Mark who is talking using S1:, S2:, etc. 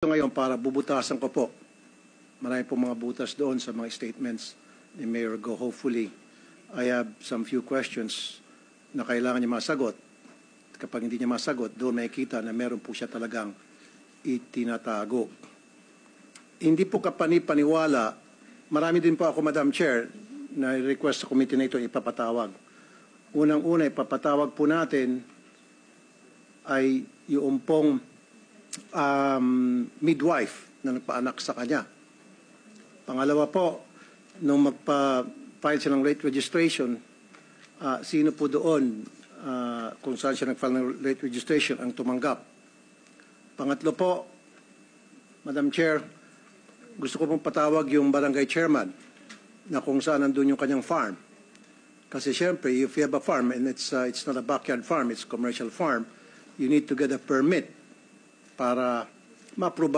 S1: Ngayon para bubutasan ko po. Marami po mga butas doon sa mga statements ni Mayor Go. Hopefully, I have some few questions na kailangan niya masagot. Kapag hindi niya masagot, doon makikita na meron po siya talagang itinatago. Hindi po kapani-paniwala, marami din po ako, Madam Chair, na request sa committee na ito ipapatawag. Unang-una, ipapatawag po natin ay yung pong midwife na nagpaanak sa kanya. Pangalawa po, nung magpa-file siya ng late registration, sino po doon kung saan siya nag-file ng late registration ang tumanggap. Pangatlo po, Madam Chair, gusto ko pong patawag yung barangay chairman na kung saan nandun yung kanyang farm. Kasi siyempre, if you have a farm and it's not a backyard farm, it's a commercial farm, you need to get a permit para ma-approve